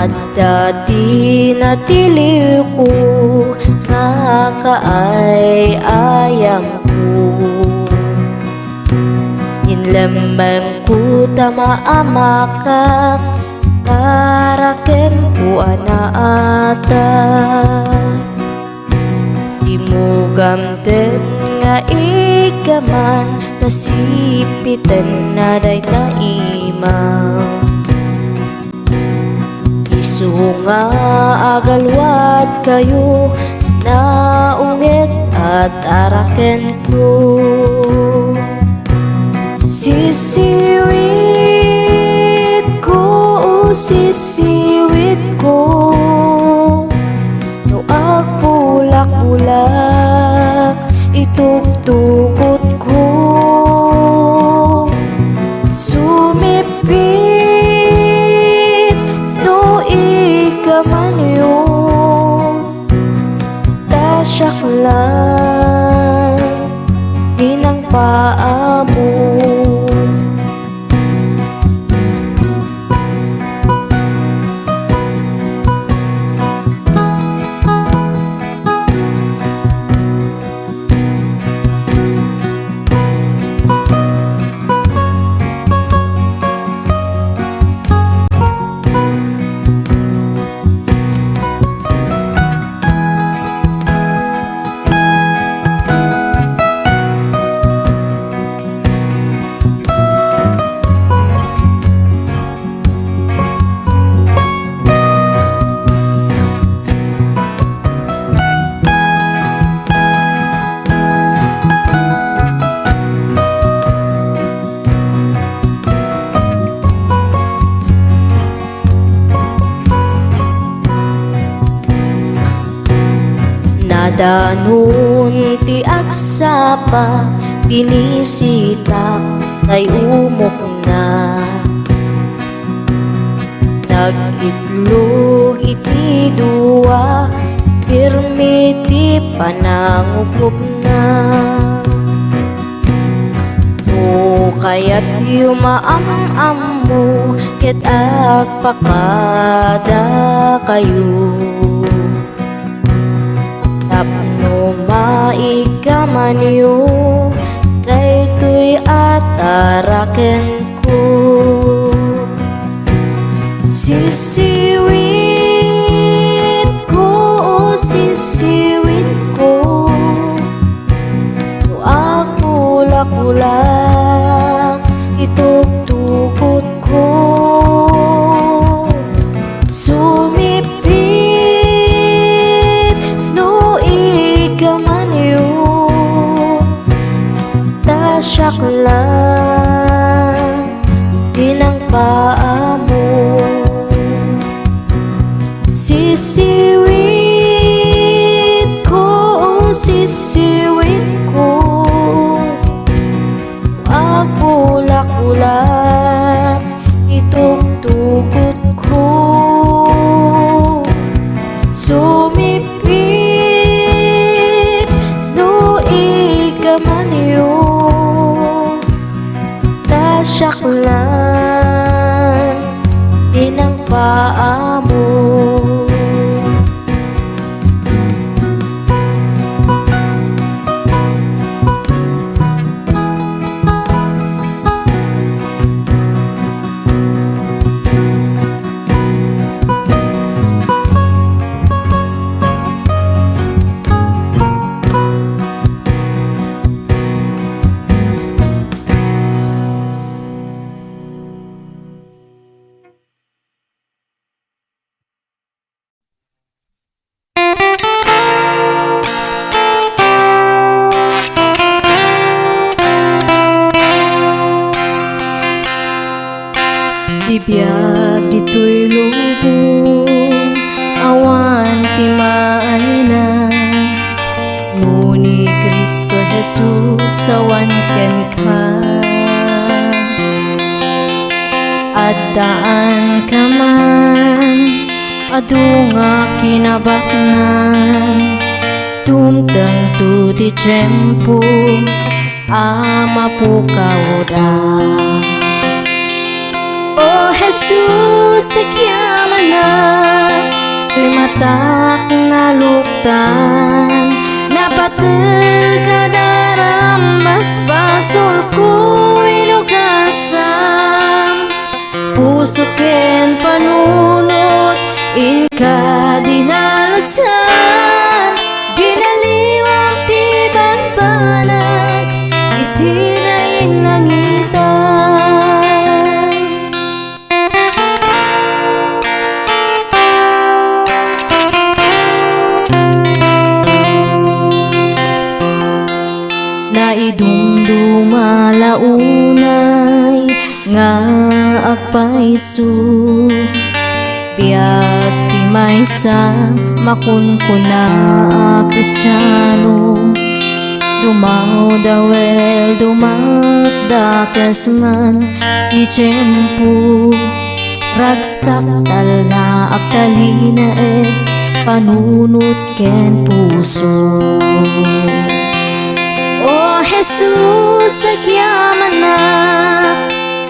At dati natiliw ko nga kaay-ayang ko. Inlamang ko tamaamakak taraken ko anaata. Imugamten nga ikaman kasipitan na day taimang. Isu nga agalwat kayo na ungit at araken ko. Sisiwit ko, sisiwit ko, no agpulak-bulak itugtugot ko. Sumipit no ikaman yun, tasyak lang din ang paa mo. Danon ti agsapa binisita tay umok na. Nagitlog iti dua pirmi ti panangukup na. O kayat yumaam-am mo ket agpakada kayo. Tapno maikaman yu daytoy ataraken ko. Sisiwit ko, sisiwit ko, no agpulak-bulak itugtugot ko. Sumipit no ikaman yun, tasyak lang din ang paa mo. Sisiwit ko, sisiwit ko, agpulak-bulak itugtugot ko. Sumipit no ikaman yun, tasyak lang din ang paa mo. Ibiyag dito'y lubong awan ti maayna. Nuni Kristo Jesus awan ken ka. Addaan ka man adu nga kinabaknan. Tumtang tu ti tiyempo amapukaw da. Oh Jesus, sakyaman na matak naluktan, napateg adarambas basol ko inukasam. Puso ken panunot inka dinalusan, ginaliwang tiban panag itinain langitan. Naidumduma launay nga agpaiso, biag ti maysa makunkuna a Kristyano. Dumaw dawel dumakdakas man ti tiyempo, ragsak tal na agtalina panunot ken puso. O Jesus, agyaman na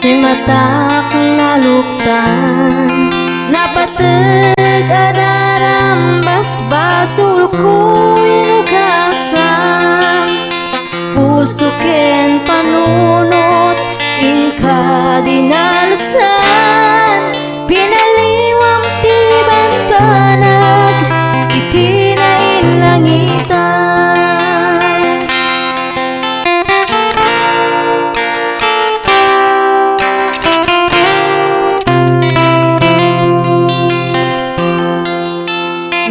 ti matak naluktan, napateg adarambas basol ko inukasam. Puso ken panunot inka dinalusan, pinaliwang tiban panag itinain langitan.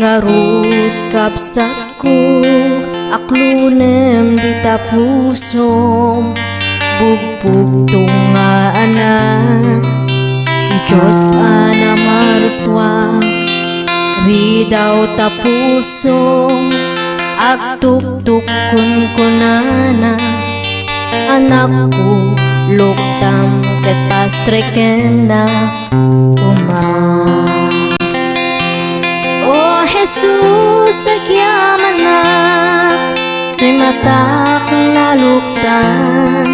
Ngarut kapsak ko aklunem di tapusom, bugbog tunga anak ti Diyos ana maruswa. Ridaw tapusom agtuktukon ko nana, anak ko luktam ket pastreken na uma. O Jesus, agyaman na ti matak naluktan,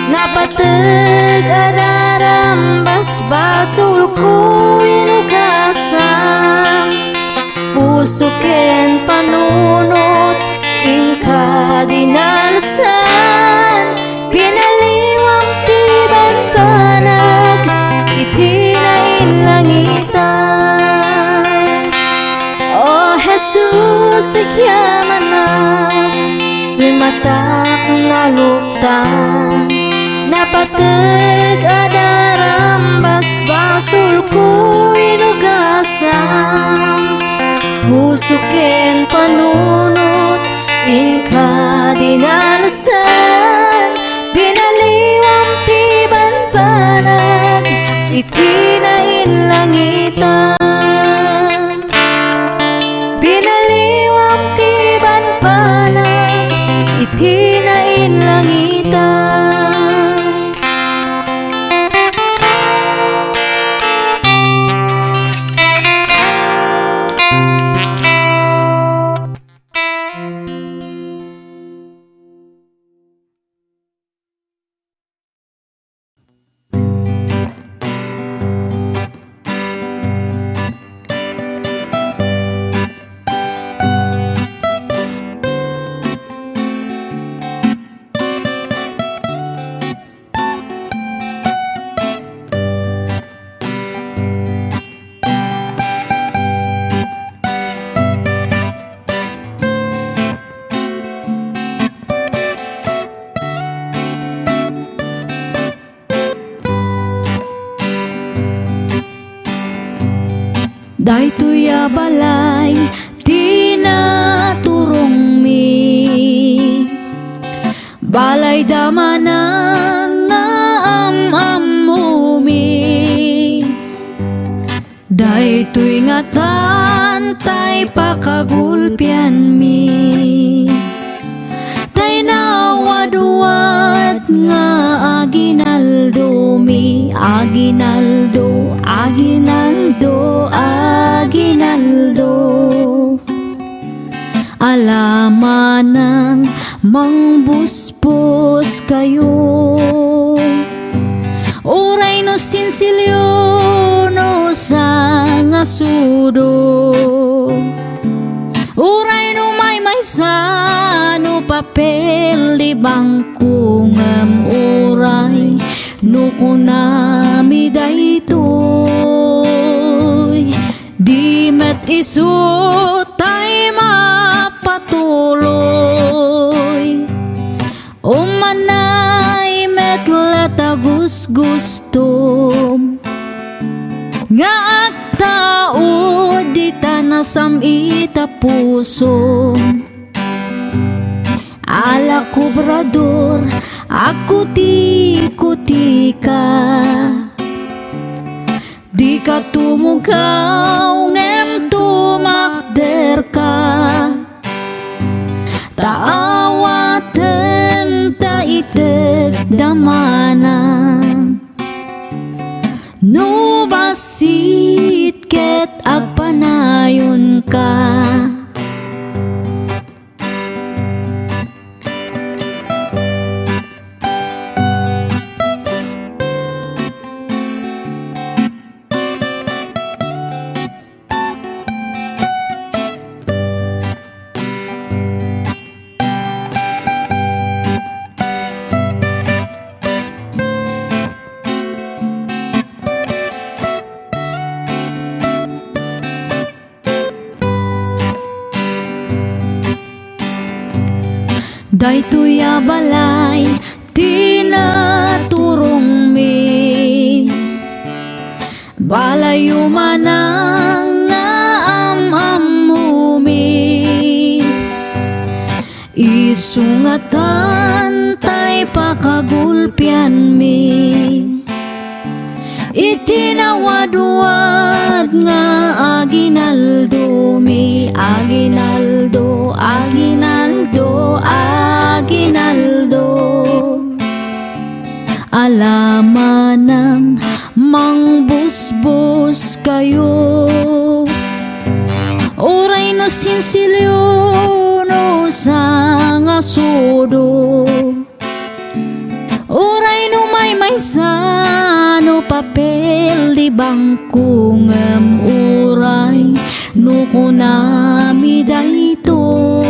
napateg adarambas basol ko inukasam. Puso ken panunot inka dinalusan, pinaliwang tiban panag itinain langitan. O Jesus, agyaman na ti matak naluktan, napateg adarambas basol ko inukasam. Puso ken panunot inka dinalusan, pinaliwang tiban panag itinain langitan. Pinaliwang tiban panag itinain langitan. Daytoy a balay tinaturong mi, balay damanang naamamumi. Daytoy nga tantay pakagulpian mi, tay nawadwad nga aginaldo mi, aginaldo, aginaldo, aginaldo. Alaman ng mangbuspos kayo, oray no sinsilyo no sa nga sudo. papel di bangko ngem uray no kunami daytoy di met isu tay mapatuloy umanay met latagus gustom nga agtao di tanasam ita puso ala kubrador aku ti ka di ka tumugaw ngem tumakder ka taawaten ta itek damanang no basit ket agpanayon ka daytoy balay tinaturong mi balayo manang naamamumi isungatan tay pakagulpian mi itinawadwad nga aginaldo mi aginaldo alaman ng mangbusbus kayo oray no sinsilyo no sa nga sudo oray no may sano papel di bangko ngem uray no kunami daytoy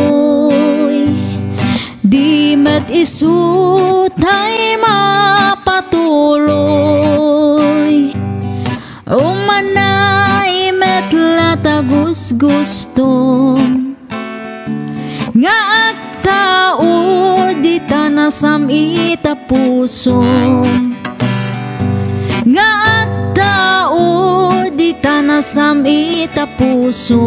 di met isu tay mapatuloy umanay met latagus gustom nga agtao di tanasam ita puso nga agtao di tanasam ita puso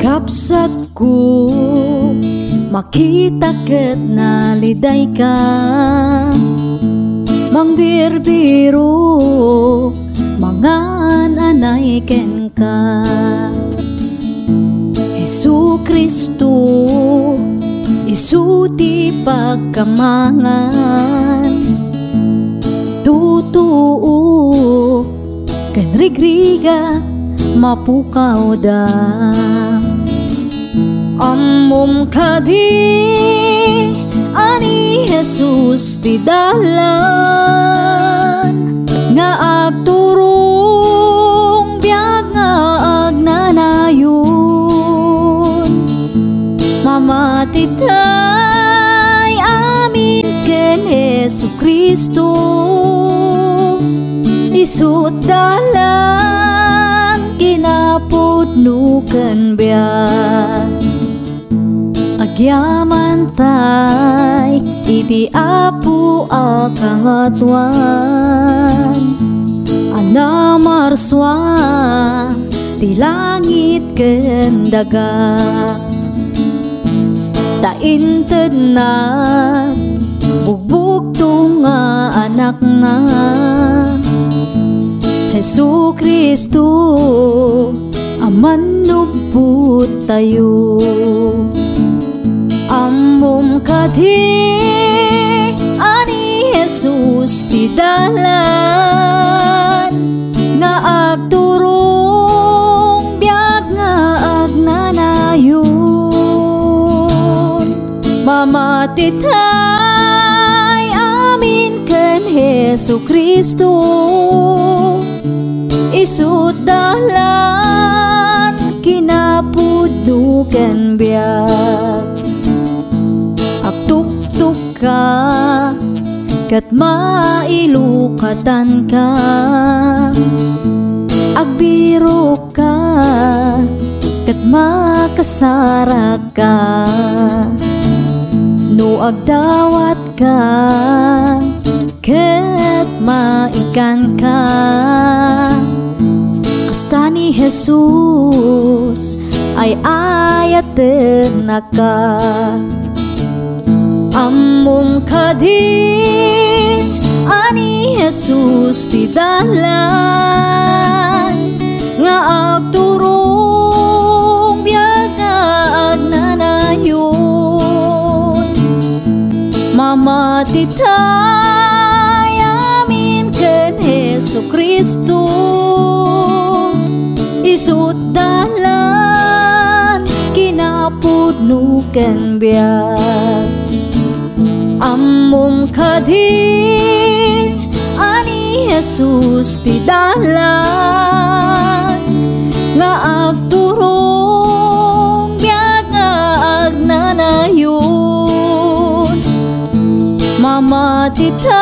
kapsat ko makita ket naliday ka mangbirbiro mangan anay ken ka Hesu Kristo isu ti pagkamangan tutuo ken rigriga mapukaw da ammom kadi ani Jesus ti dalan nga agturong biag nga agnanayon mamatitay amin ken Hesu Kristo isut dalan kinapudno ken biag agyaman tay iti apu akangatuan anamarswa ti langit ken daga. Tainted na bugbugto nga anak na Hesu Kristo aman lubot tayo. Ammom kadi ani Jesus ti dalan nga agturong biag nga agnanayon. Mamatitay amin ken Hesu Kristo isut dalan kinapudno ken biag. Agtuktuk ka ket mailukatan ka, agbiro ka ket makasarak ka, no agdawat ka ket maikan ka. Kasta ni Jesus ay ayaten na ka. Ammom kadi ani Jesus ti dalan nga agturong biag nga agnanayon. Mamatitay amin ken Hesu Kristo isut dalan kinapudno ken biag. Ammom kadi ani Jesus ti dalan nga agturong biag nga agnanayon. Mamatitay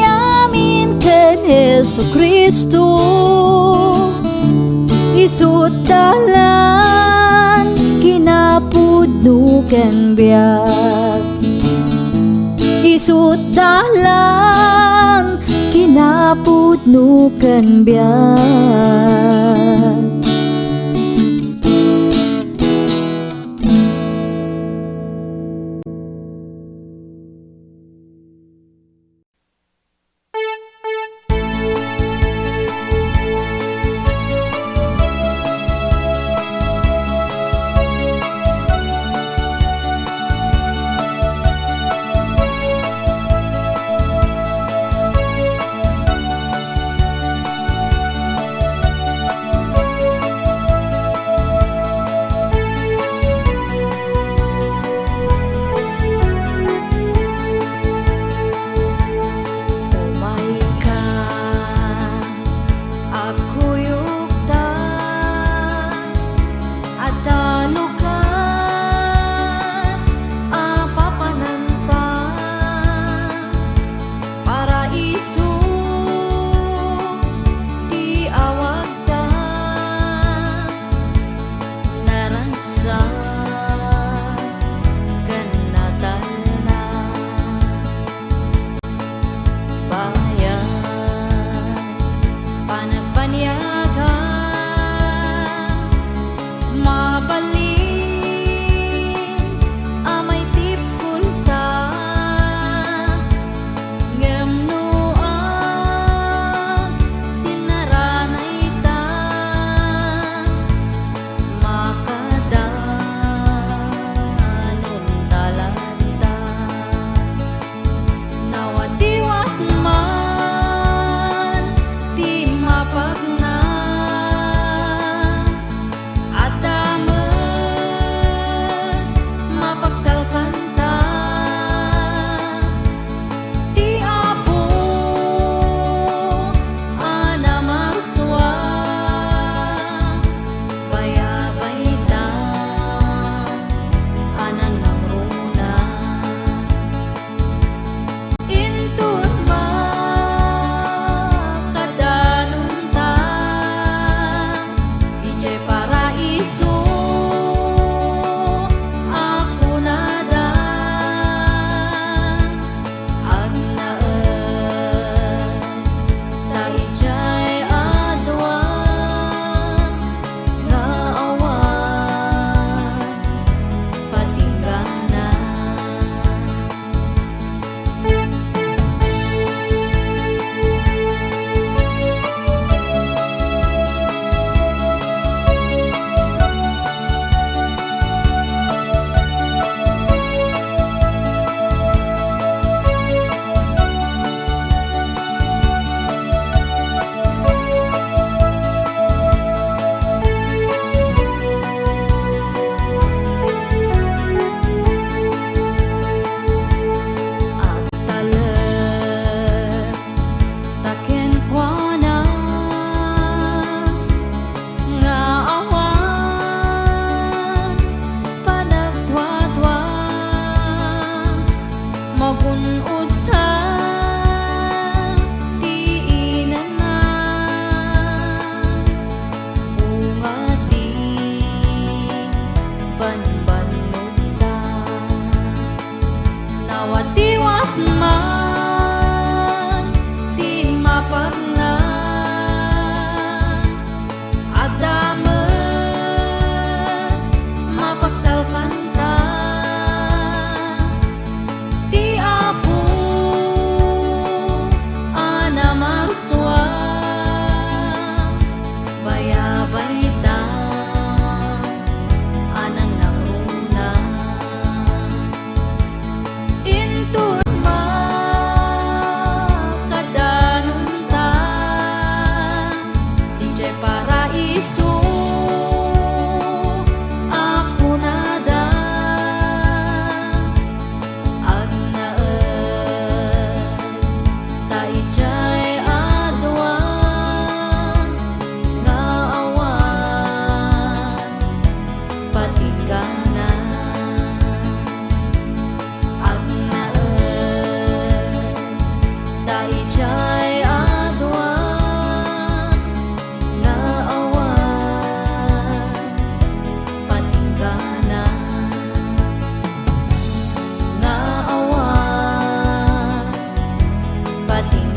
amin ken Hesu Kristo isut dalan kinapudno ken biag. Isut dalan kinapudno ken biag.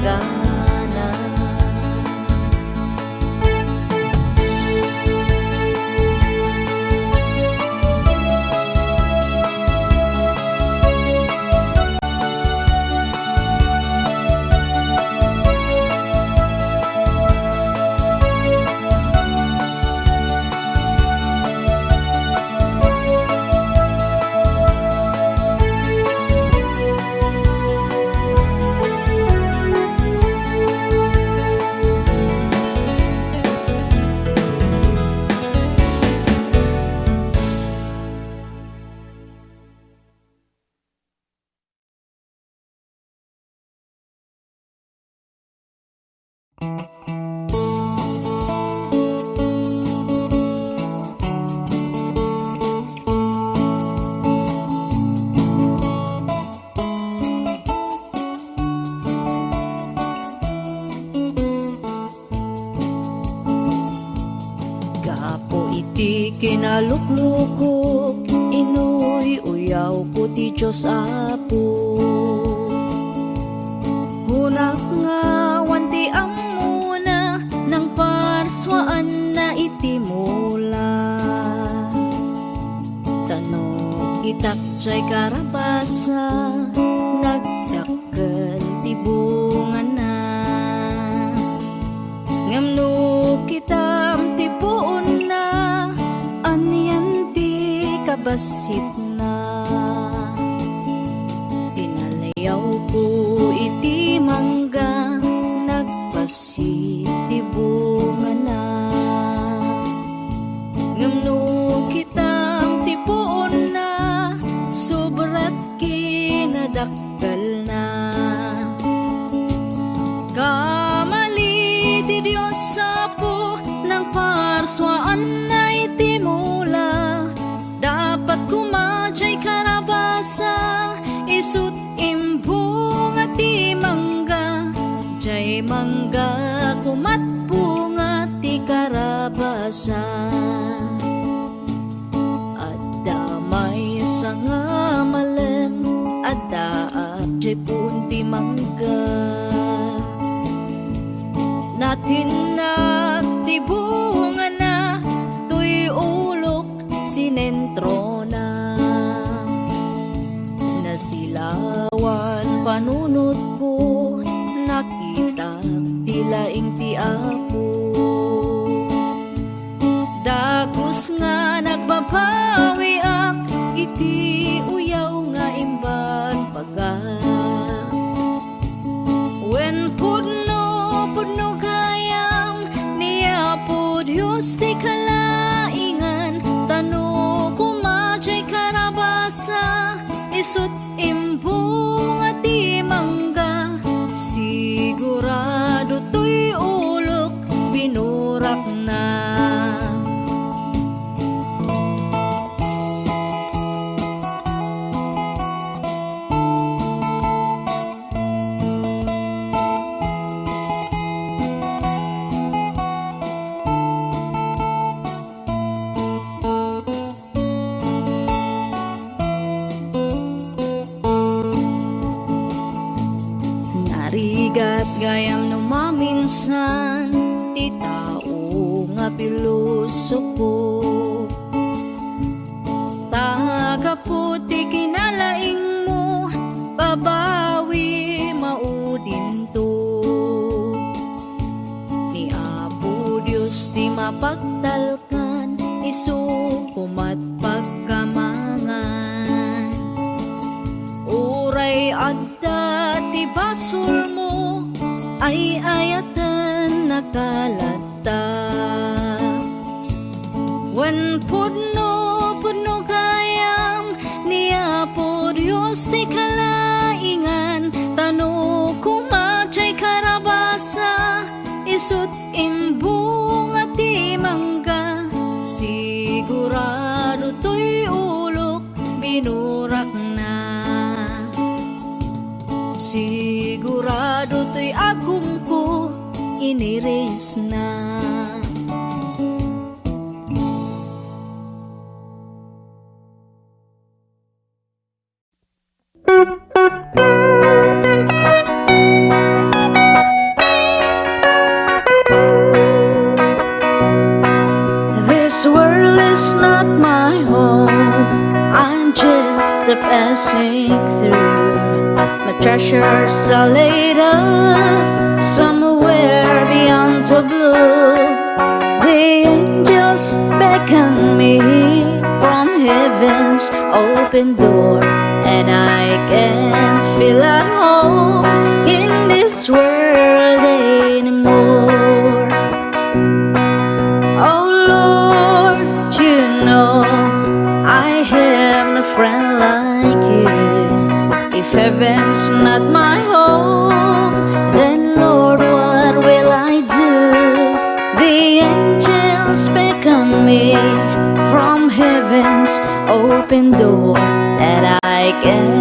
manggana. Iti kinaluklukok, inuy uyaw ko ti Diyos Apo. Hunak nga wanti amuna ng parswaan na iti mula. Tanong itak jay karabasa, nagdakkel ti bunga na. Ngamno kitam ti puon na, anyan ti kabasit na. Tinalayaw ko iti mangga, nagpasit ti bunga na. Ngamno kitam ti puon na, sobrat kinadakkel na. Kamali ti Diyos Apo ng parswaan na iti mula. Dapat kumadjay karabasa, isut imbong at ti mangga. Jay mangga kumat bunga ti karabasa. At damay sa nga malam, at daat jay punti mangga. Natinag ti bunga na, tuy ulok sinentro na. Nasilawan panunot ko, nakita ti laing ti Apo. Dagos nga nagbabawiak, iti uyaw nga imban paga. When pudno kayam niya po Diyos ti kalaingan, tano kumadjay karabasa, isut imbong at ti mangga. Sigurado to'y ulok, binurak na. Narigat gayam no maminsan, ti tao nga pilosopo. Tagaputi kinalaing mo, babawi maudin to. Ni Apo Diyos ti mapagtalkan, isukumat pagkamangan. Uray adda ti basol mo, ay ayatan nakalata. When pudno kayam niya po Diyos ti kalaingan, tano kumadjay karabasa, isut imbong at ti mangga. Sigurado to'y ulok, binurak na. Sigurado to'y agum ko, iniris na. years later, somewhere beyond the blue, the angels beckon me from heaven's open door, and I can feel at home in this world anymore. Oh Lord, you know I have no friend like you. If heaven's not my home, then Lord, what will I do? The angels beckon me from heaven's open door, that I can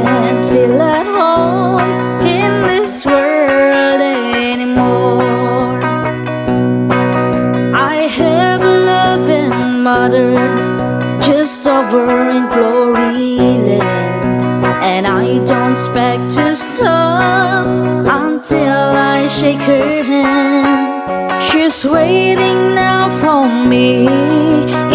feel at home in this world anymore. I have a loving mother just over in glory land, and I don't expect to stop until I shake her hand. She's waiting now for me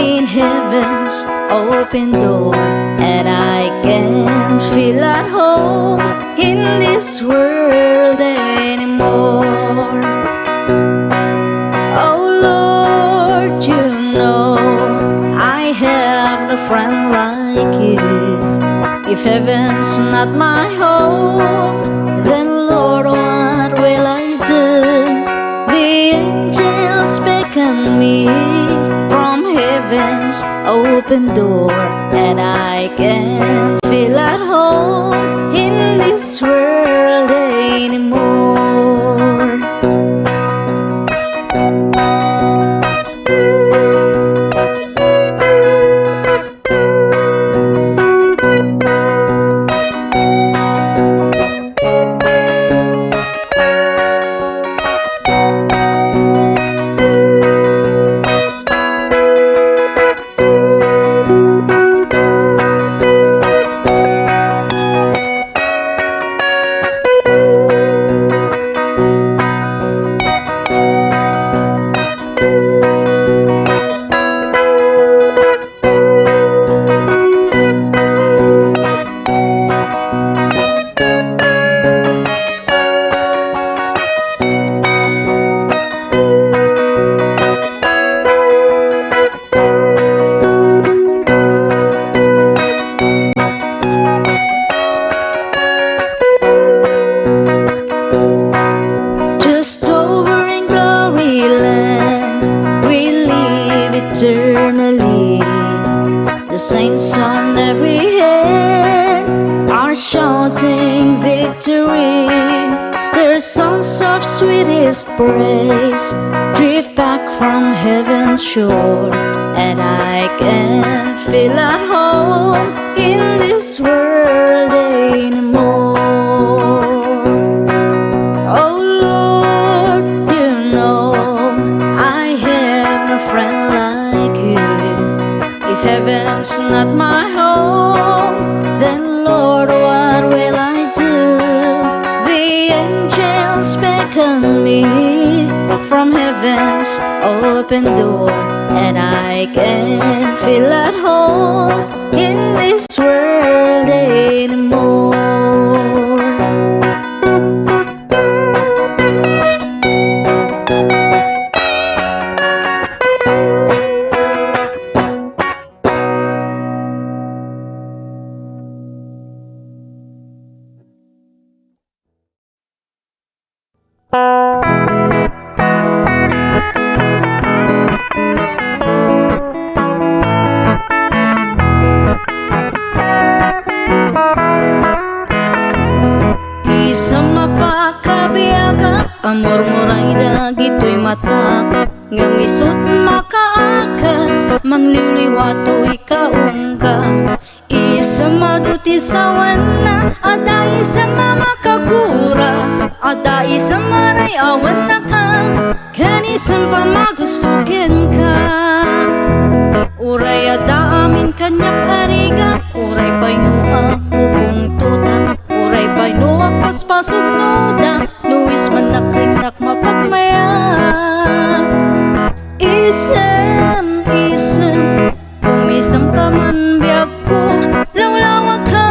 in heaven's open door, and I can feel at home in this world anymore. Oh Lord, you know I have no friend like you. If heaven's not my home, then Lord, what will I do? The angels beckon me from heaven's open door, and I can feel at home in this world anymore. Eternally, the saints on every hand are shouting victory. Their songs of sweetest praise drift back from heaven's shore, and I can feel at home in this world anymore. Oh Lord, you know I have no friend like you. If heaven's not my home, then Lord, what will I do? The angels beckon me from heaven's open door, and I can feel at home in this world anymore. Amor moray dagito'y matak, ngamisot makaakas, mangliliwato'y kaungka. Isa maduti sawan na, ada isa mamakagura, ada isa maray awan na ka, kanisang pamagustukin ka. Uray ada amin kanyak ariga, uray pa'y nuak pupong tuta, uray pa'y nuak paspasog nuda, nuis man nakriknak mapagmaya. Isem, pumisam ka man biyag ko, lawlawa ka,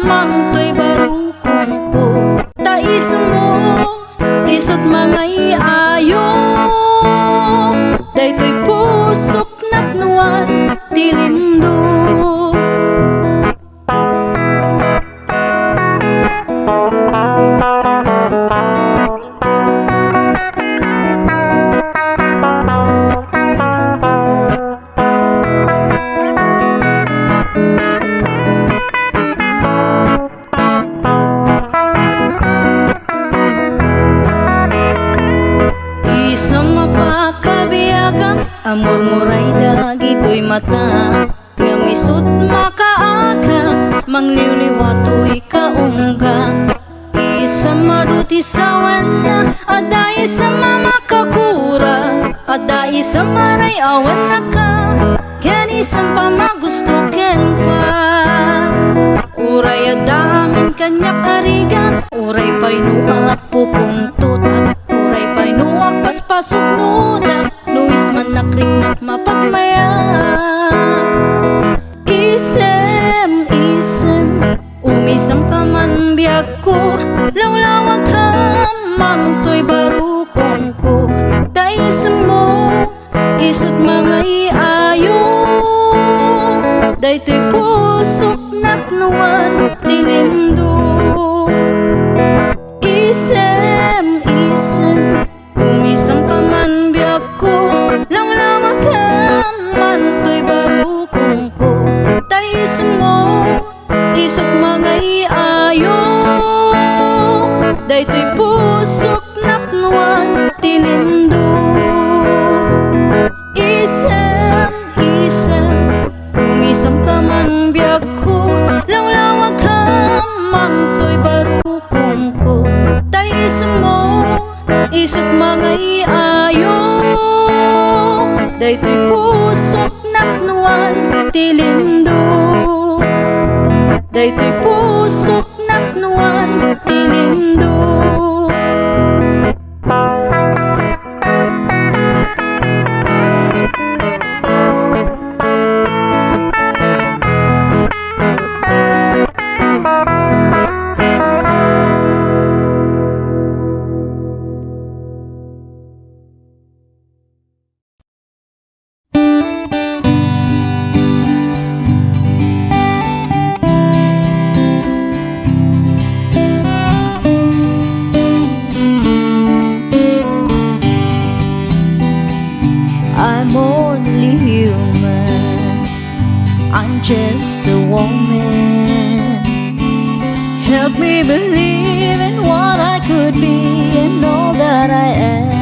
manto'y barukong ko. mga iayo, daytoy pusok napnuan tilindo. Isang mapakabiyagan, amor moray dagito'y mata, ngamisot makaakas, mangliwliwato'y kaungga. Isang maruti sawan na, ada isang mamakakura, ada isang maray awan na ka, ken isang pamagustuken ka. Uray adamin kanyak arigan, uray pa'y nuak pupong tutak, uray pa'y nuak paspasok nudak, nuis man nakriknak mapagmaya. Isem, umisam ka man biyag ko, lawlawag ka manto'y barukong ko, daisem mo isot mga iayo, daytoy pusok napnuan tilindo. Isem, umisam ka man biyag ko, lawlawag ka manto'y barukong ko, daisem mo isot mga iayo, daytoy pusok napnuan tilindo. Isem, umisam ka man biyag ko, lawlawag ka manto'y barukong ko, daisem mo isot mga iayo, daytoy pusok napnuan tilindo. Daytoy pusok napnuan tilindo. I'm only human, I'm just a woman. Help me believe in what I could be and all that I am.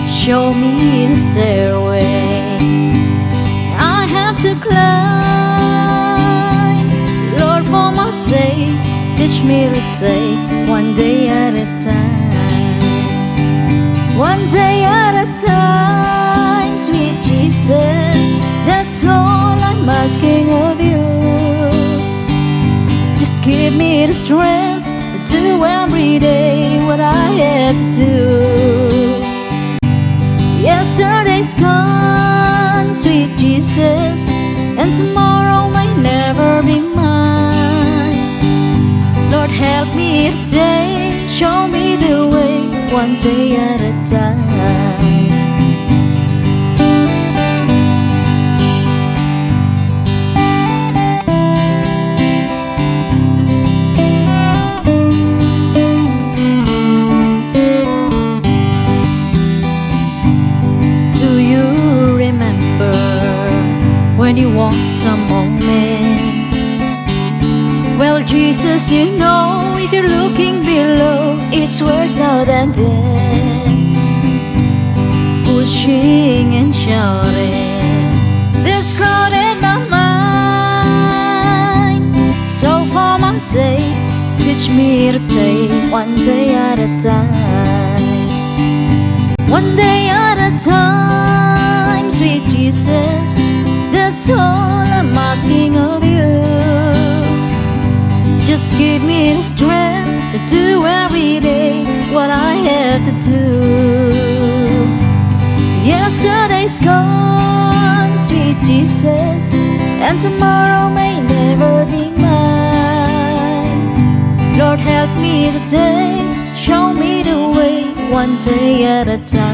Show me the stairway I have to climb. Lord, for my sake, teach me to take one day at a time. One day at a time, sweet Jesus, that's all I'm asking of you. Just give me the strength to do every day what I have to do. Yesterday's gone, sweet Jesus, and tomorrow may never be mine. Lord, help me today, show me the way, one day at a time. Do you remember when you walked among men? Well, Jesus, you know, if you're looking below, it's worse now than then. Pushing and shouting, that's crowded my mind. So for my sake, teach me to take one day at a time. One day at a time, sweet Jesus, that's all I'm asking of you. Just give me the strength to do every day what I have to do. Yesterday's gone, sweet Jesus, and tomorrow may never be mine. Lord, help me today, show me the one day at a time.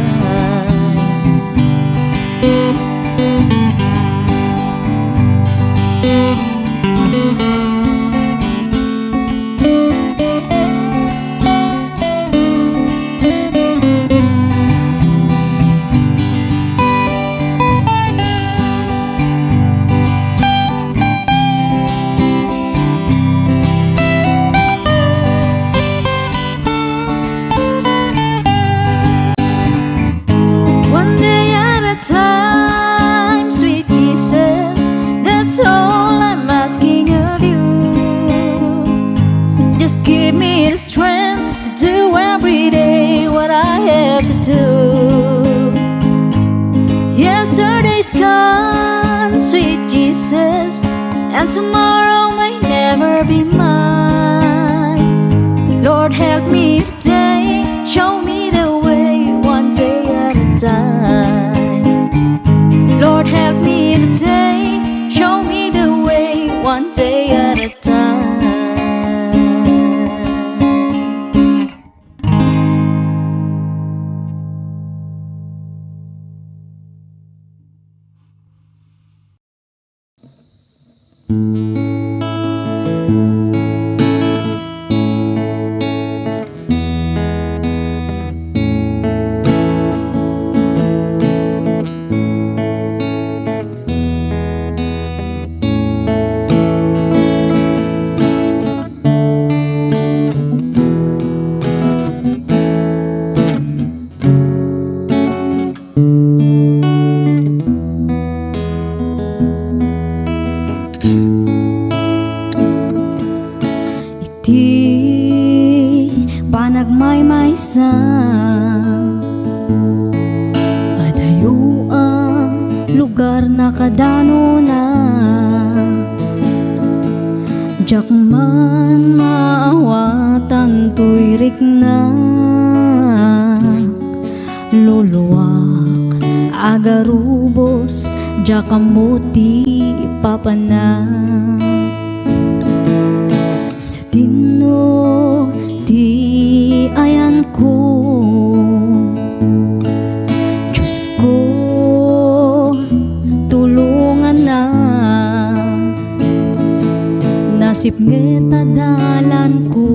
One day at a time, sweet Jesus, that's all I'm asking of you. Just give me the strength to do every day what I have to do. Yesterday's gone, sweet Jesus, and tomorrow may never be mine. Lord, help me today, show me the way one day at a time. Lord, help me today, show me the way one day at a time. Panagmaymaysa adayo ang lugar na kadano na jak man maawatan tuirik na luluwak agarubos jak amuti papana sa tino di ayan ko. Diyos ko, tulungan na. Nasip ngeta dalan ko,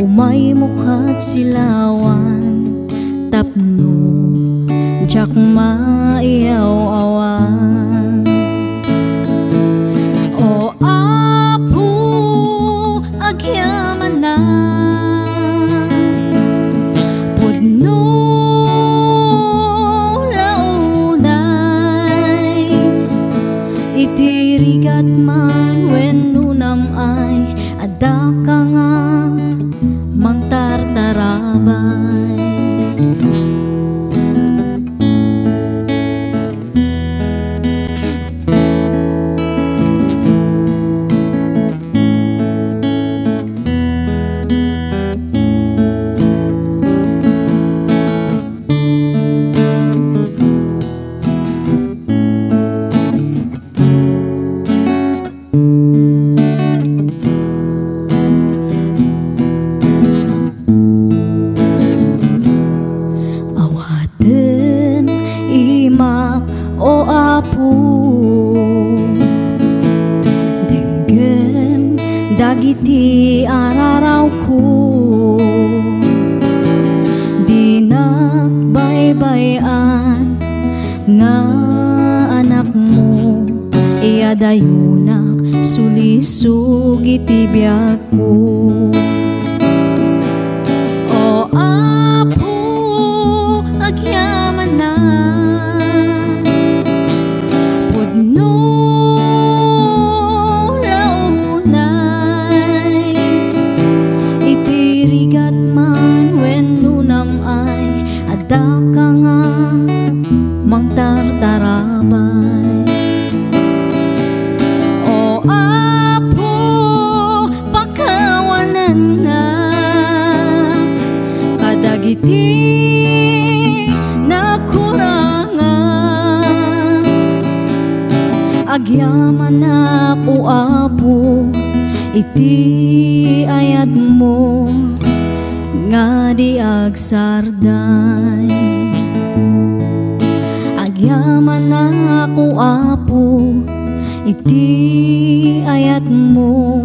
umay mukat silawan, tapno, jak maiyaw-awan. O apo, agyaman na. Itirigat man when nunam ay ada ka nga mangtartarabay. O apo, denggem dagiti araraw ko, di nakbaybayan nga anak mo, iadayunak sulisog iti biyak ko. O apo, agyaman na. Da ka nga mangtartarabay. O apo, pakawanan na kadagiti nakurangan. Agyaman na ko apo, iti ayat mo nga di agsarday. Agyaman na ako apo, iti ayat mo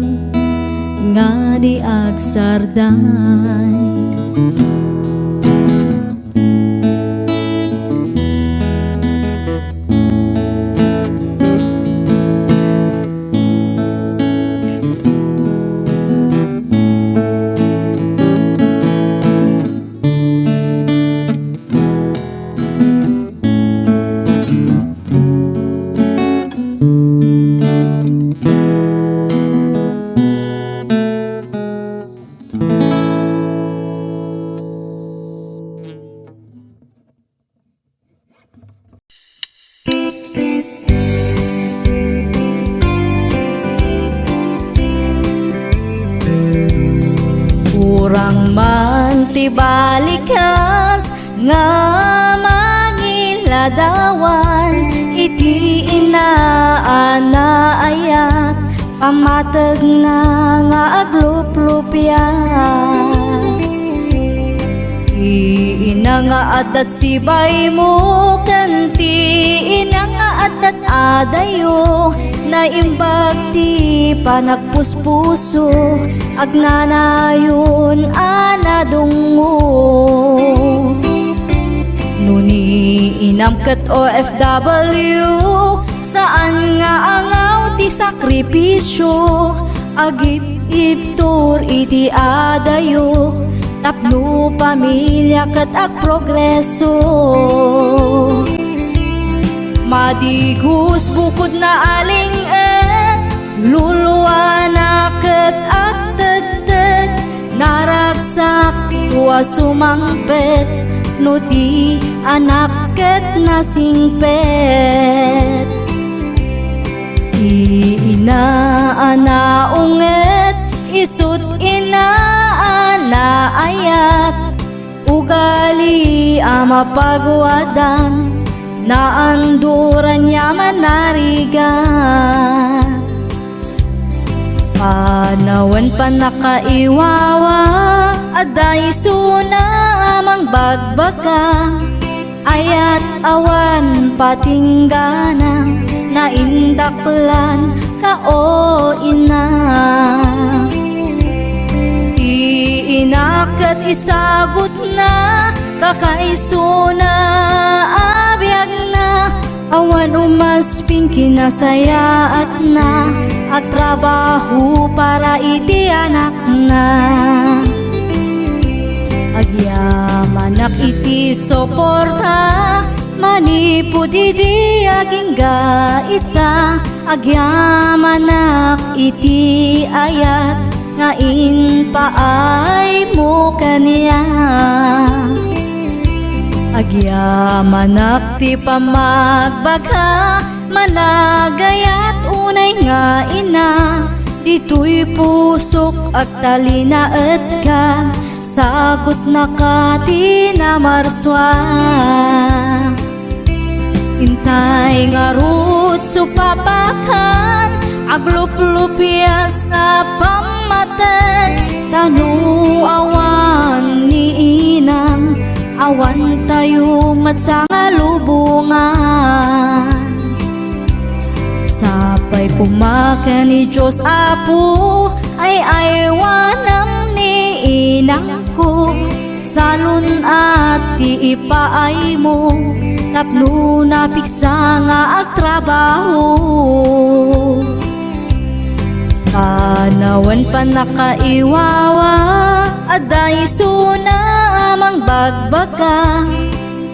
nga di agsarday. Urang man ti balikas nga mangiladawan, iti inaanayat pamatag na nga agluplupyas. Ina nga adat sibay mo kanti, ina nga adat adayo na imbag ti panagpuspuso agnanayon anadungo. Nuni inamkat OFW saan nga angaw ti sakripisyo, agip-iptur iti adayo tapno pamilya kat ag progreso. Madigus bukod na aling luluwa na kat ag tagtag, naragsak tuwa sumangpet no di anak kat nasingpet. Inaanaunget isut inaanaayat, ugali ama pagwadan na anduran niya manarigan. Panawan pa nakaiwawa aday suna amang bagbaka, ayat awan patinggana na indaklan ka o ina. Iinakat isagot na kakaisuna abiyag na, awan umasping kinasayaat na at trabaho para iti anak na. Agyamanak iti soporta, manipod iti aging gaita. Agyamanak iti ayat nga inpaay mo kaniya. Agyamanak ti pamagbagha, managayat unay nga ina. Dito'y pusok ag talinaet ka, sagot na ka ti namarswa. Intay nga rut supapakan, agluplupyas na pamatag. Tanu awan ni inang, awan tayo matsa nga lubungan. Sapay pumakan ni Diyos Apo, ay aywanam ni inang ko. Salun at ti ipaay mo, tapno napiksa nga agtrabaho. Panawan pa nakaiwawa aday suna amang bagbaka,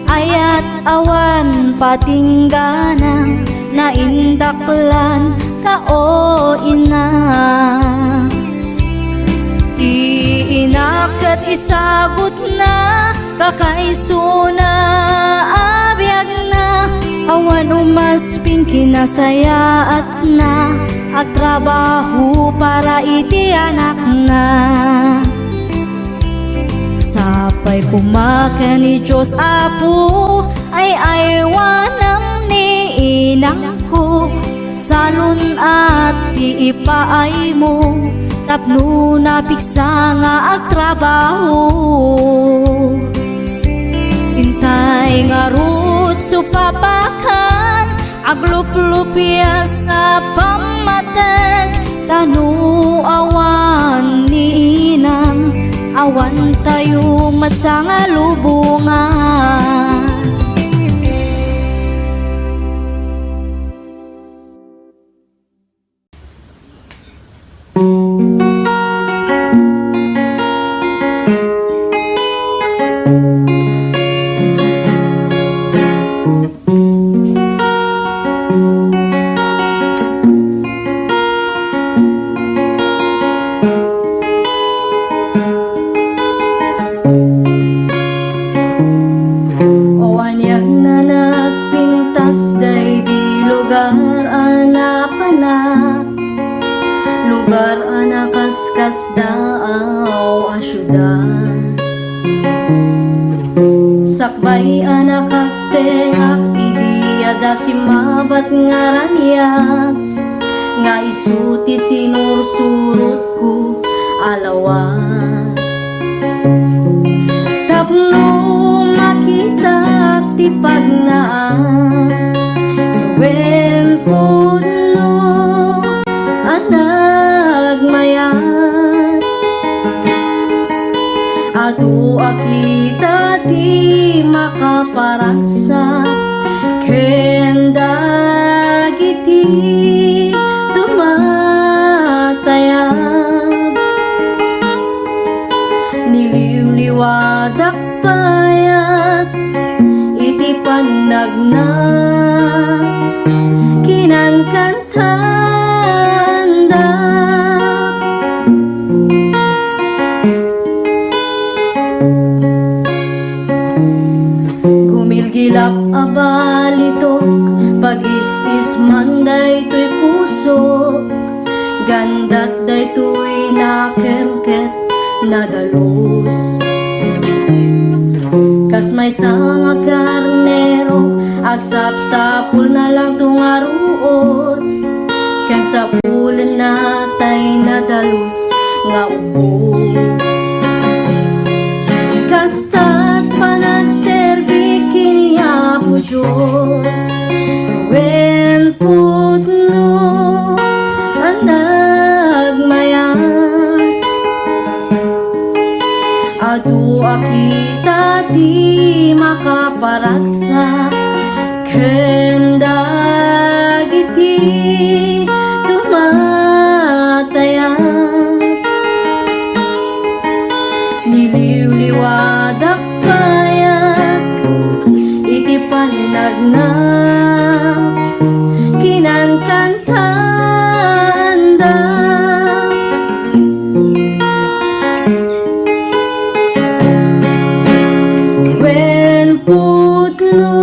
ayat awan patinggana na indaklan ka o ina. Iinakat isagot na kakaisuna abiyag na, awan umasping kinasayaat na agtrabaho para iti anak na. Sapay pumakan ni Diyos Apo, ay aywanam ni inang ko. Salun at ti ipaay mo, tapno napiksa nga agtrabaho. Aglup-lupias na pamatag tanu awan ni inang awan tayo matsanga lubungan. Kaskas daaw asyudan sakbay anak tengak idiada si mabat ngaranyak nga isuti sinursurutku alawan tapno makita ti pagnaan nuwen puno anagmayat adu akita ti makaparaksa kenda giti tumatayab niliwliwadak payat iti panagna kinankantanda gumilgilap abalitok pag-is-is manday to'y puso gandat day to'y nakemket nadalus kas may sanga karnero agsapsapul na lang tungaruot ken sapulan natay nadalus nga ubong kasta't panagserbi kini Apo Diyos wen putno anagmayat adu akita di makaparaksa kenda giti tumatayat niliwliwadak kayat iti panagna kinankantanda wen putno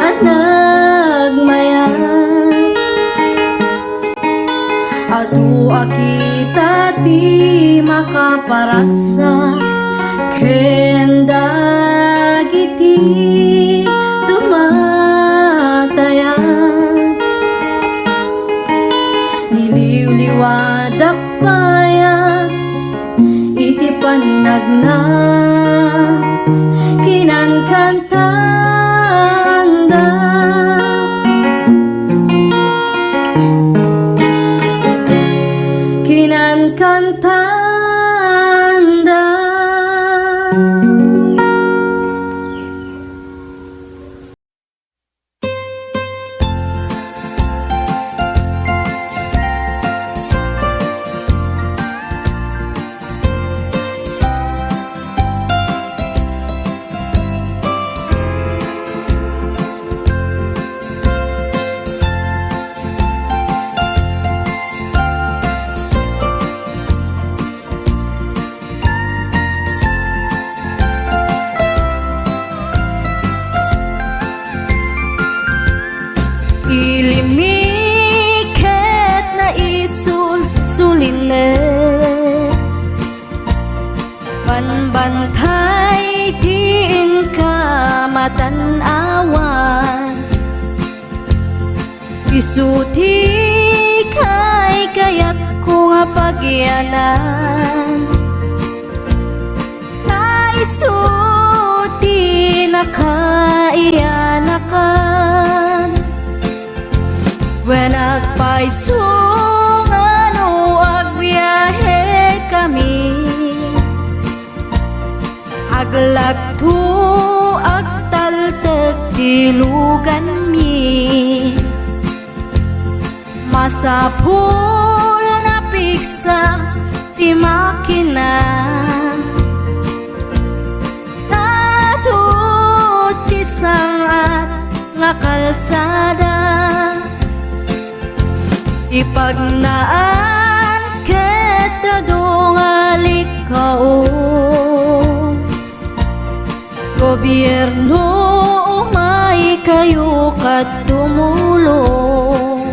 anagmayat adu akita ti makaparaksa kenda giti tumatayat niliwliwadak payat iti panagna kinankantanda kinankantanda ilimiket na isul suline panbantay tiin ka matanawan isuti kay kayat ko nga pagyanan na isuti na kaiyanakan Ay sungano agbiyahe kami, aglagto agtaltag tilugan mi, masapul na piksa ti makina, natut ti sangat nga kalsada, ipagnaan ket dongali kao, gobyerno umay kayo kat tumulong,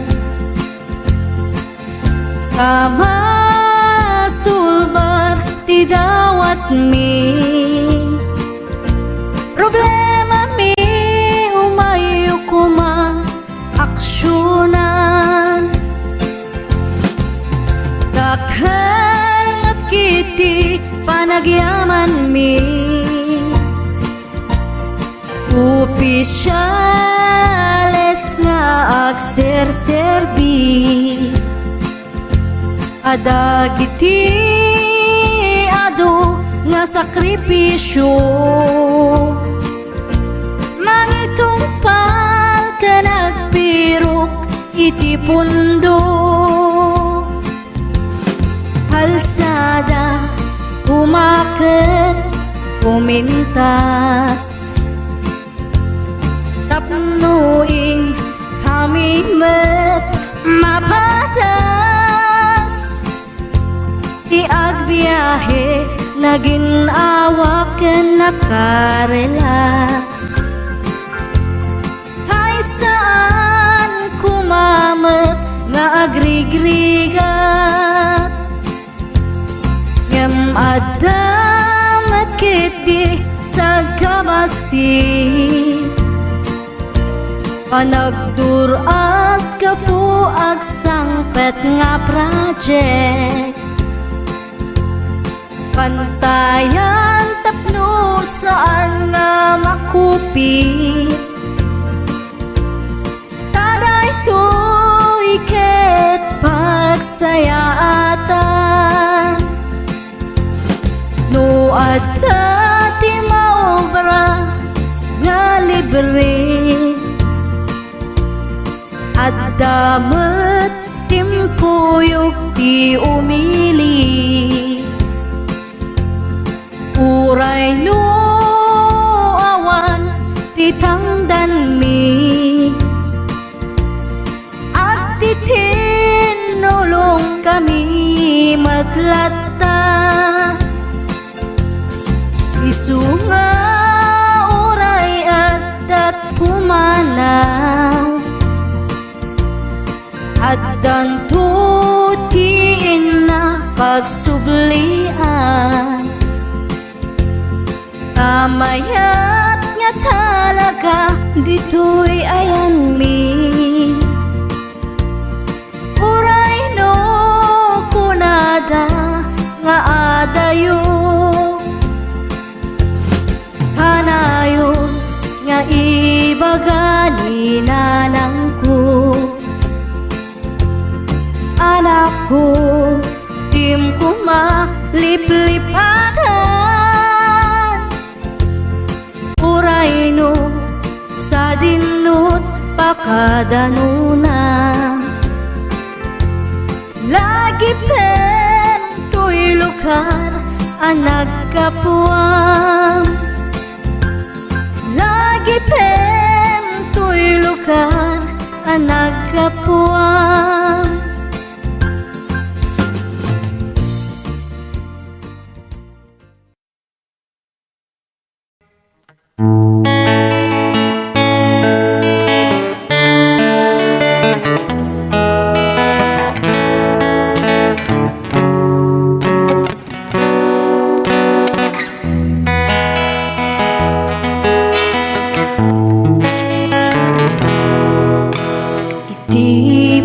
kama sulbar ti dawat mi, problema mi umayo kuma aksyonan, dakhan at kiti panagyaman mi, opisyales nga agserserbi, adagiti ado nga sakripisyo, mangitumpal ka nagpirok iti pundo, halsada umaket pumintas, tapnuin kami met mapatas, iagbiyahe naging awaken nakarelax, ay saan kumamet nga agrigrigat, ngem adamat kiti sa kabasi, panagduras ka po agsangpet nga project, pantayan tapno saan nga makupit, taday to iket pagsayaatan, no adda ti maobra nga libre, at damat timpuyog ti umili, uray no awan ti tangdan mi, at ti tinulong kami matlatta, isunga uray at pumanaw, at dantutiin na pagsublian, tamayat nga talaga dito'y ayan mi, uray no kunada nga adayo, hanayon nga ibagani nanang ko, anak ko tim ko maliplipatan, uray no sa dinut pakadanuna, lagi pen to'y lugar ang nagkapuang, lagi pen to'y lugar ang nagkapuang.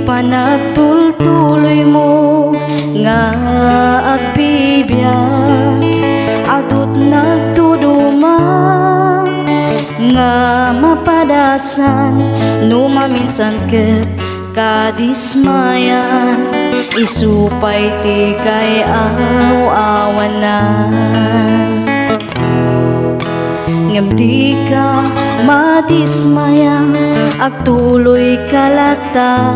Panagtultuloy mo nga agbibiyak, adut nagtuduma nga mapadasan, no maminsan ket kadismayan, isupay ti kay awanan. Ngem di ka madismaya, agtuloy kalata,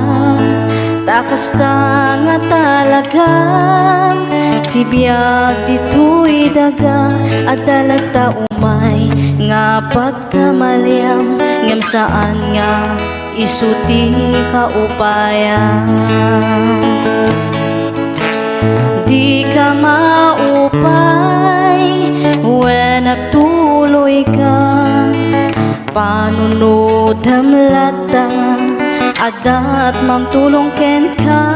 takas ta nga talagang tibiyag dito'y daga, at dalagta umay nga pagkamalyam, ngem saan nga isuti ka upayan. Di ka maupay when nagtuloy ka, panunod hamlata, adat mamtulong ken ka.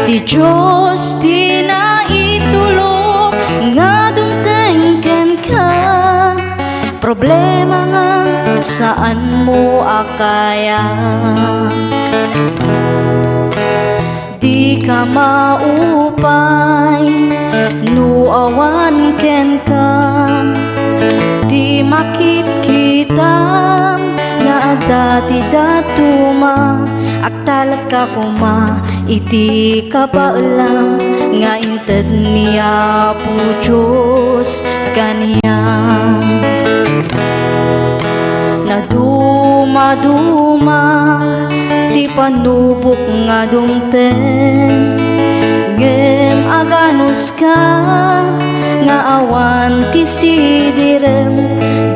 Di Diyos di na itulog nga dumteng ken ka, problema nga saan mo akaya. Di ka maupay nuawan ken ka, di makikita nga dati datuma, agtalag ka kuma, iti ka paalam nga inted niya po Diyos kaniyang. Naduma-duma ti panubok nga dumten, ngem aganos ka nga awan ti sidirem,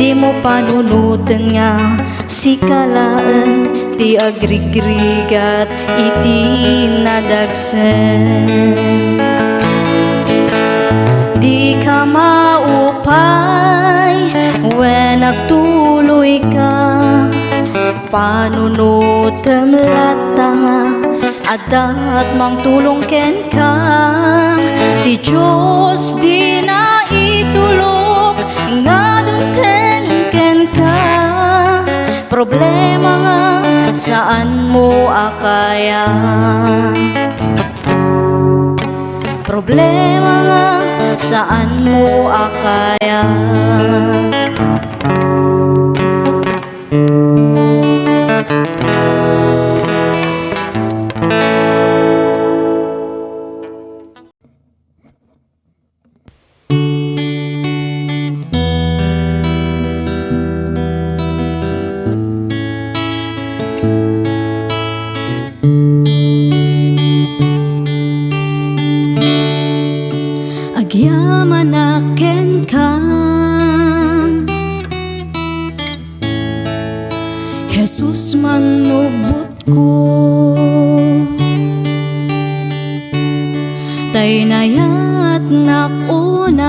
di mo panunutan nga si kalaan ti agrigrigat iti nadagsen. Di ka maupay when nagtuloy ka, panunod lata, adat mang tulong ken ka. Di Diyos di na itulog nga dumten ken ka, problema nga saan mo akaya. Problema nga saan mo akaya. Agyaman aken ka, Jesus manubot ko, tay nayat nakunay,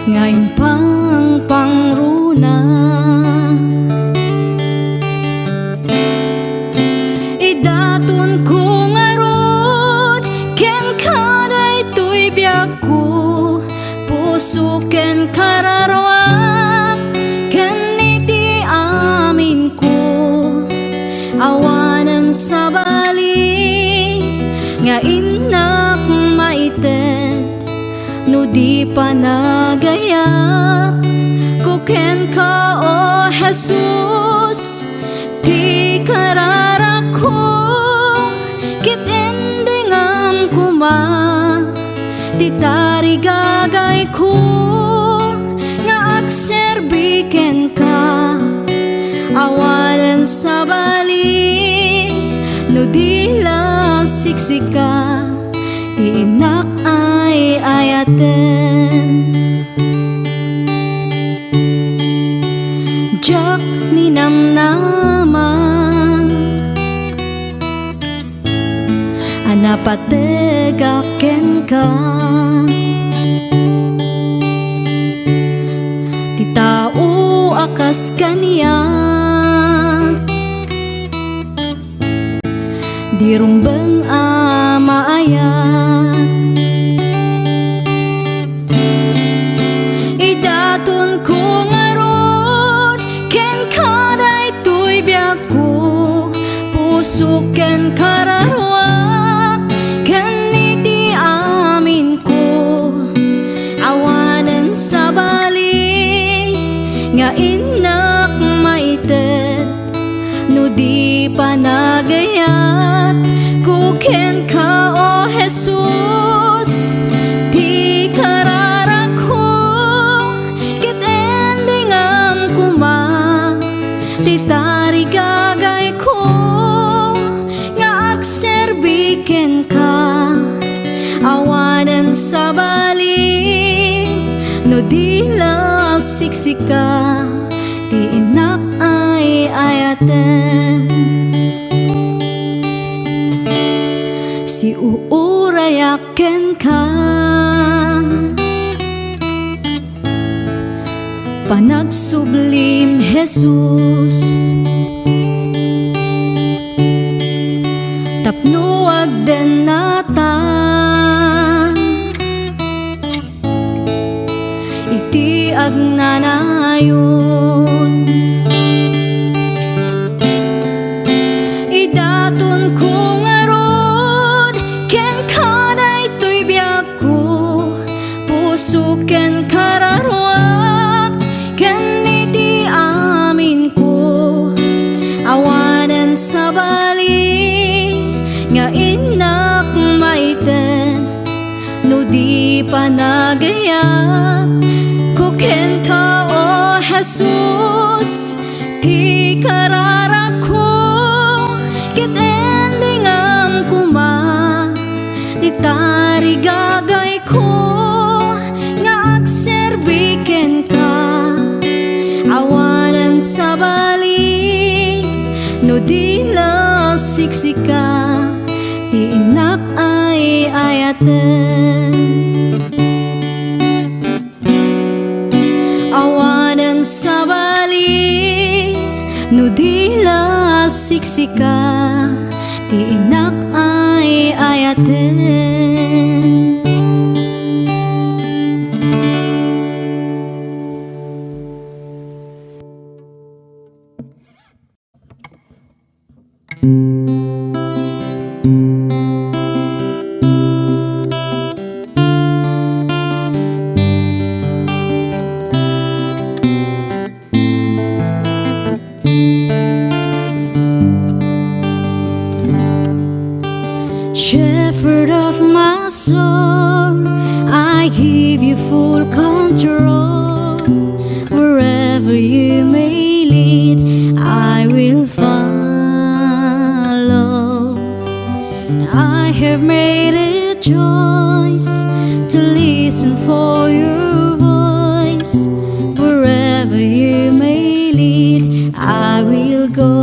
ngayon pang pangruna. Idaton ko puso ken kararwa, ken iti amin ko, awanan sa bali nga inak maited, no di pa nagaya ko ken ka o Jesus. Ti karara ko kit endingam kuma, ti tarigagay ko nga agserbiken ka, awalan sa bali no di la siksika, ti inak ay ayaten. Jak ni namnama anapategaken ka, ti tao akas kaniya, di rumbeng amaayat. Idaton ko ngarod ken kaday tuy biag ko, puso ken kararwa, ken iti amin ko, awanan sa bali nga inak maite, panagayat kuken ka o Jesus. Di kararako ket endingam kuma ti tarigagay ko nga agserbiken ka awanan sa bali no di la siksika ti inak ay ayaten. Si uurayaken ka panagsublim Jesus. Tapno agden nata iti agnanayon. Idaton ko ngarod ken kanay to'y biyak ko puso ken kararwak ken iti amin ko awanan sa bali nga inak maiten no di panagayat kuken ka o Jesus. Ti kararako ket endingam kuma ti tarigagay ko nga agserbiken ka awanan sa bali no di la siksika ti inak ay ayaten. Awanan sa bali no di la siksika ti inak ay ayaten. Shepherd of my soul, I give you full control. Wherever you may lead, I will follow. I have made a choice to listen for your voice. Wherever you may lead, I will go.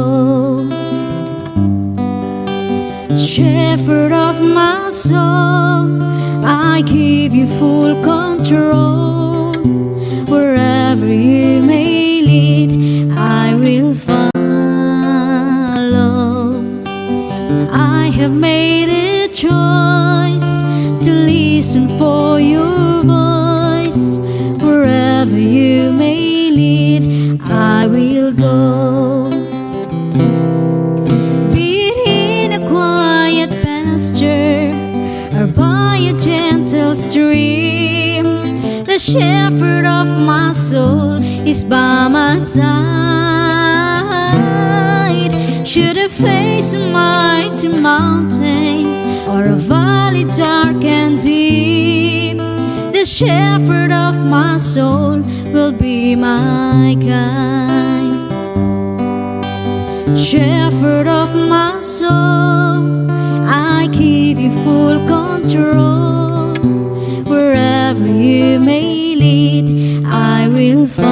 Shepherd of my soul, I give you full control. Wherever you may lead, I will follow. I have made a choice to listen for your voice. Wherever you may lead, I will go. Or by a gentle stream, the shepherd of my soul is by my side. Should I face a mighty mountain or a valley dark and deep, the shepherd of my soul will be my guide. Shepherd of my soul, I give you full control. Wherever you may lead, I will follow.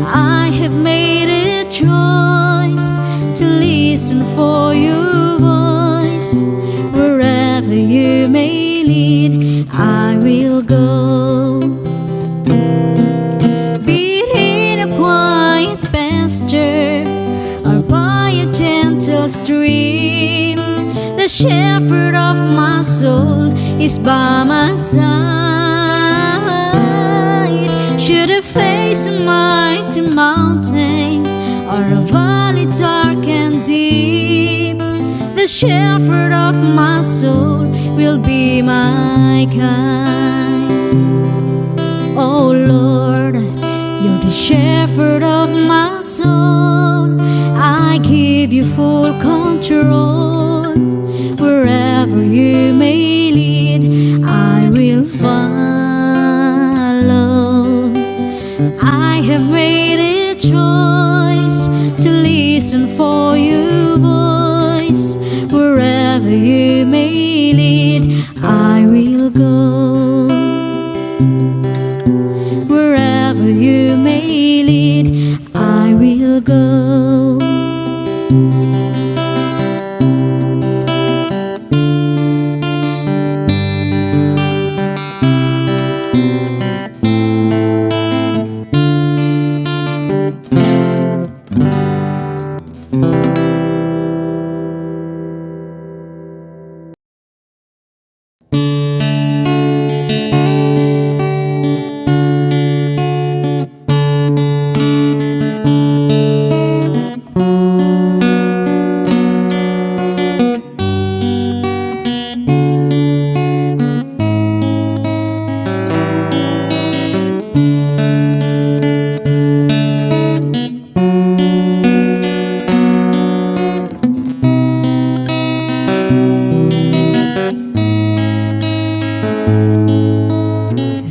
I have made a choice to listen for your voice. Wherever you may lead, I will go. Be it in a quiet pasture or by a gentle stream, the shepherd of my soul is by my side. Should I face a mighty mountain or a valley dark and deep, the shepherd of my soul will be my guide. Oh Lord, You're the shepherd of my soul. I give you full control. Wherever you may lead, I will follow. I have made a choice to listen for your voice. Wherever you may lead, I will go. Wherever you may lead, I will go.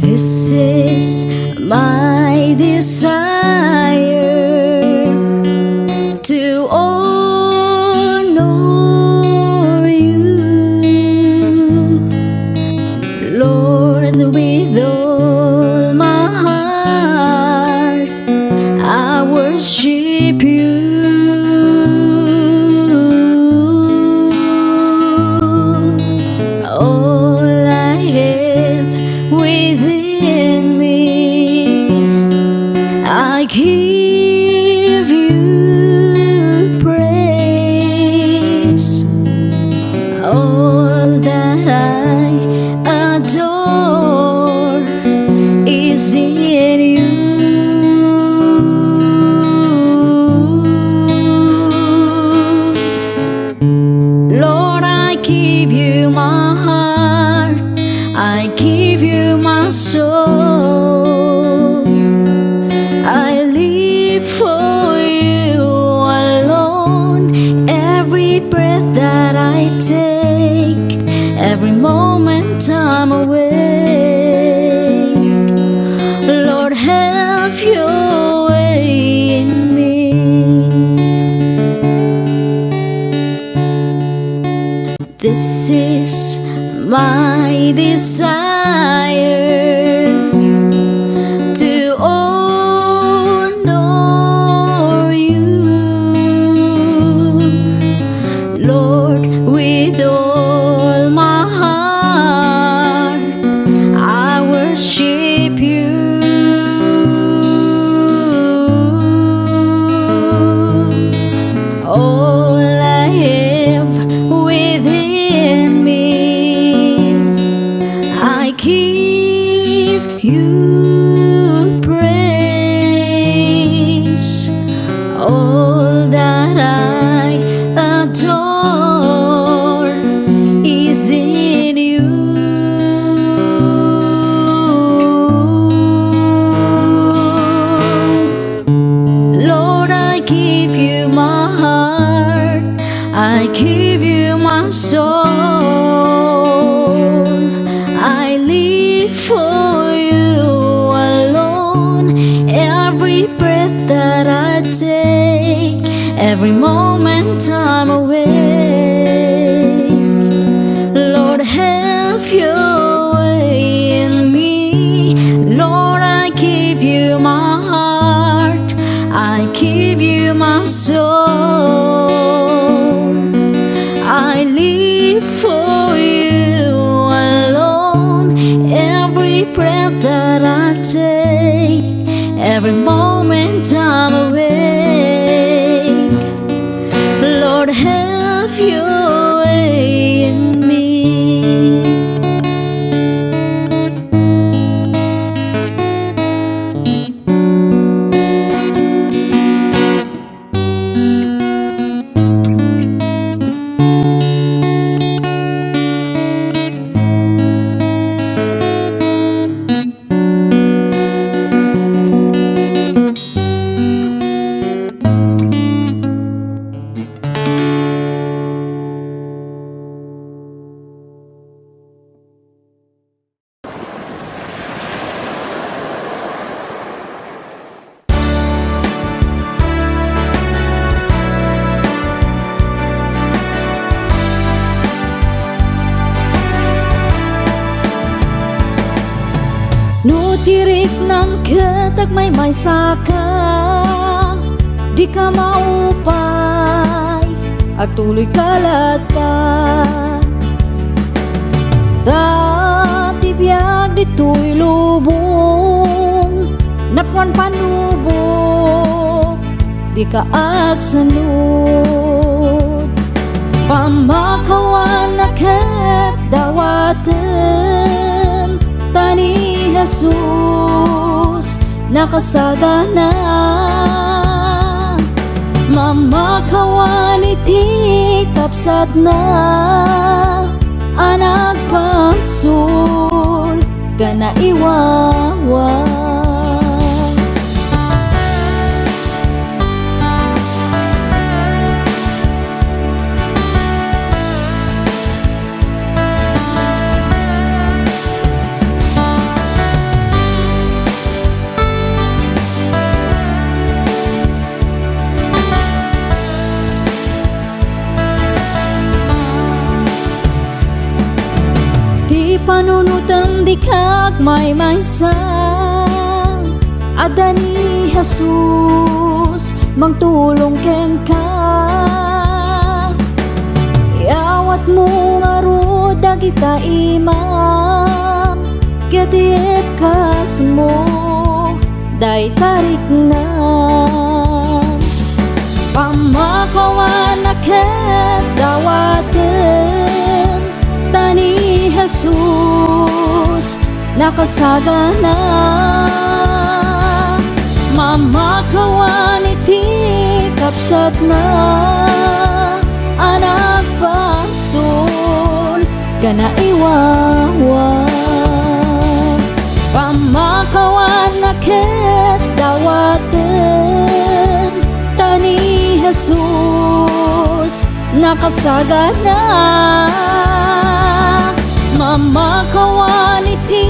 This is my desire, to honor you, Lord, with all my heart. I worship you. All I have within me, I give you praise. All that I adore is in you. Lord, I give you my heart, I give you my soul. I live for you alone. Every breath that I take, every moment I'm awake, Lord, have your way in me. This is my desire, to honor you, Lord, with all my heart. I worship you. All I have within me, I give you praise. All that I adore is in you. Lord, I give you my heart, I give you my soul. I live for you alone. Every breath that I take, every moment I'm awake, Lord, have your way in me. Lord, I give you my heart, I give you my soul. I live for you alone. Every breath that I take, every moment I'm awake, Lord, have your way in me. Nutirik ng ketag may saka, di ka maupay, at tuloy kalatpan. Dati biyag dito'y lubong, nakwan panubok, di ka agsunod. Pamakawan na ket dawatem, tani Jesus nakasagana. Mamakawan iti kapsat na, anak pasul kana iwawa. Panunutang di kag may sang, ada ni Jesus mangtulong ken ka. Iawat mo nga ro dagita imam, gadiep kas mo day tarik na. Pamakawan na ket dawaten, tani Jesus nakasagana. Mamakawan iti kapsat na, anak pasul kana iwawa. Pamakawan na ket dawaten, tani Jesus nakasagana. Mamakawan iti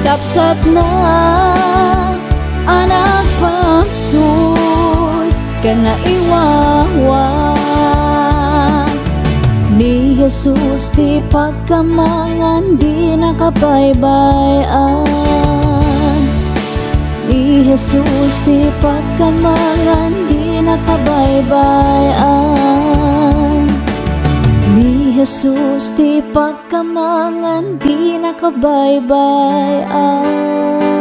kapsat na, anak pasul kana iwawa. Ni Jesus ti pagkamangan di nakabaybayan, ni Jesus ti pagkamangan di nakabaybayan, ni Jesus ti pagkamangan di nakabaybayan.